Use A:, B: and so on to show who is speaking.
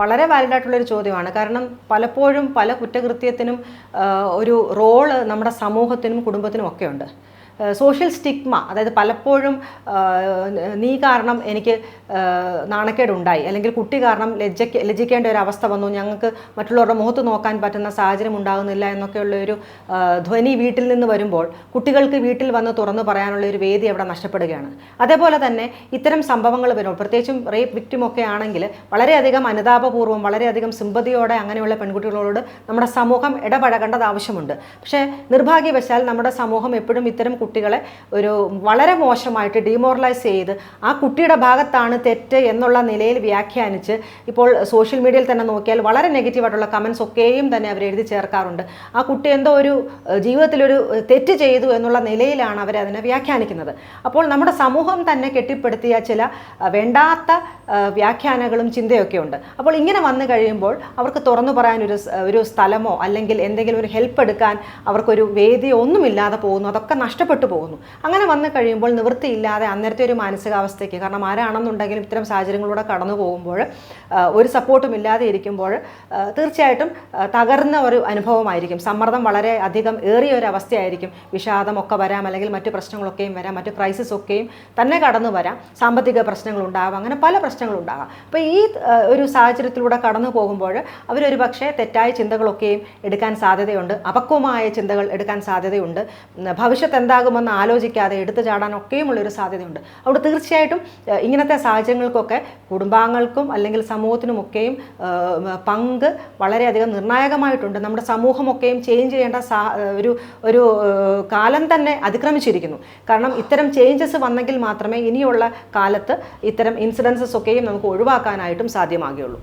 A: വളരെ വാലിഡായിട്ടുള്ളൊരു ചോദ്യമാണ്. കാരണം പലപ്പോഴും പല കുറ്റകൃത്യത്തിനും ഒരു റോള് നമ്മുടെ സമൂഹത്തിനും കുടുംബത്തിനും ഒക്കെ ഉണ്ട്. സോഷ്യൽ സ്റ്റിഗ്മ, അതായത് പലപ്പോഴും നീ കാരണം എനിക്ക് നാണക്കേടുണ്ടായി, അല്ലെങ്കിൽ കുട്ടി കാരണം ലജ്ജിക്കേണ്ട ഒരു അവസ്ഥ വന്നു, ഞങ്ങൾക്ക് മറ്റുള്ളവരുടെ മുഖത്ത് നോക്കാൻ പറ്റുന്ന സാഹചര്യം ഉണ്ടാകുന്നില്ല എന്നൊക്കെയുള്ള ഒരു ധ്വനി വീട്ടിൽ നിന്ന് വരുമ്പോൾ കുട്ടികൾക്ക് വീട്ടിൽ വന്ന് തുറന്നു പറയാനുള്ള ഒരു വേദി അവിടെ നഷ്ടപ്പെടുകയാണ്. അതേപോലെ തന്നെ ഇത്തരം സംഭവങ്ങൾ വരുമ്പോൾ, പ്രത്യേകിച്ചും റേപ്പ് വിക്ടിമൊക്കെ ആണെങ്കിൽ വളരെയധികം അനുതാപപൂർവ്വം വളരെയധികം സിമ്പതിയോടെ അങ്ങനെയുള്ള പെൺകുട്ടികളോട് നമ്മുടെ സമൂഹം ഇടപഴകേണ്ടത് ആവശ്യമുണ്ട്. പക്ഷേ നിർഭാഗ്യവശാൽ നമ്മുടെ സമൂഹം എപ്പോഴും ഇത്തരം കുട്ടികളെ ഒരു വളരെ മോശമായിട്ട് ഡീമോറലൈസ് ചെയ്ത് ആ കുട്ടിയുടെ ഭാഗത്താണ് തെറ്റ് എന്നുള്ള നിലയിൽ വ്യാഖ്യാനിച്ച്, ഇപ്പോൾ സോഷ്യൽ മീഡിയയിൽ തന്നെ നോക്കിയാൽ വളരെ നെഗറ്റീവായിട്ടുള്ള കമൻസ് ഒക്കെയും തന്നെ അവർ എഴുതി ചേർക്കാറുണ്ട്. ആ കുട്ടി എന്തോ ഒരു ജീവിതത്തിലൊരു തെറ്റ് ചെയ്തു എന്നുള്ള നിലയിലാണ് അവരതിനെ വ്യാഖ്യാനിക്കുന്നത്. അപ്പോൾ നമ്മുടെ സമൂഹം തന്നെ കെട്ടിപ്പടുത്തിയ ചില വേണ്ടാത്ത വ്യാഖ്യാനങ്ങളും ചിന്തയൊക്കെ ഉണ്ട്. അപ്പോൾ ഇങ്ങനെ വന്നു കഴിയുമ്പോൾ അവർക്ക് തുറന്നു പറയാൻ ഒരു സ്ഥലമോ അല്ലെങ്കിൽ എന്തെങ്കിലും ഒരു ഹെൽപ്പ് എടുക്കാൻ അവർക്കൊരു വേദിയോ ഒന്നുമില്ലാതെ പോകുന്നു. അതൊക്കെ നഷ്ടപ്പെട്ടു പോകുന്നു. അങ്ങനെ വന്നു കഴിയുമ്പോൾ നിവൃത്തിയില്ലാതെ അന്നേരത്തെ ഒരു മാനസികാവസ്ഥയ്ക്ക്, കാരണം ആരാണെന്നുണ്ടെങ്കിലും ഇത്തരം സാഹചര്യങ്ങളിലൂടെ കടന്നു പോകുമ്പോൾ ഒരു സപ്പോർട്ടും ഇല്ലാതെ ഇരിക്കുമ്പോൾ തീർച്ചയായിട്ടും തകർന്ന ഒരു അനുഭവമായിരിക്കും. സമ്മർദ്ദം വളരെ അധികം ഏറിയ ഒരു അവസ്ഥയായിരിക്കും. വിഷാദമൊക്കെ വരാം, അല്ലെങ്കിൽ മറ്റു പ്രശ്നങ്ങളൊക്കെയും വരാം, മറ്റു ക്രൈസിസ് ഒക്കെയും തന്നെ കടന്നു വരാം, സാമ്പത്തിക പ്രശ്നങ്ങളുണ്ടാകാം, അങ്ങനെ പല പ്രശ്നങ്ങളുണ്ടാകാം. അപ്പോൾ ഈ ഒരു സാഹചര്യത്തിലൂടെ കടന്നു പോകുമ്പോൾ അവരൊരു പക്ഷേ തെറ്റായ ചിന്തകളൊക്കെയും എടുക്കാൻ സാധ്യതയുണ്ട്, അപക്വമായ ചിന്തകൾ എടുക്കാൻ സാധ്യതയുണ്ട്, ഭവിഷ്യത്ത് എന്താകുമെന്ന് ആലോചിക്കാതെ എടുത്തു ചാടാനൊക്കെയുമുള്ളൊരു സാധ്യതയുണ്ട്. അവിടെ തീർച്ചയായിട്ടും ഇങ്ങനത്തെ സാഹചര്യങ്ങൾക്കൊക്കെ കുടുംബാംഗങ്ങൾക്കും അല്ലെങ്കിൽ സമൂഹത്തിനുമൊക്കെയും പങ്ക് വളരെയധികം നിർണായകമായിട്ടുണ്ട്. നമ്മുടെ സമൂഹമൊക്കെയും ചേഞ്ച് ചെയ്യേണ്ട ഒരു കാലം തന്നെ അതിക്രമിച്ചിരിക്കുന്നു. കാരണം ഇത്തരം ചേഞ്ചസ് വന്നെങ്കിൽ മാത്രമേ ഇനിയുള്ള കാലത്ത് ഇത്തരം ഇൻസിഡൻസസ് ഒക്കെയും നമുക്ക് ഒഴിവാക്കാനായിട്ടും സാധ്യമാകുകയുള്ളൂ.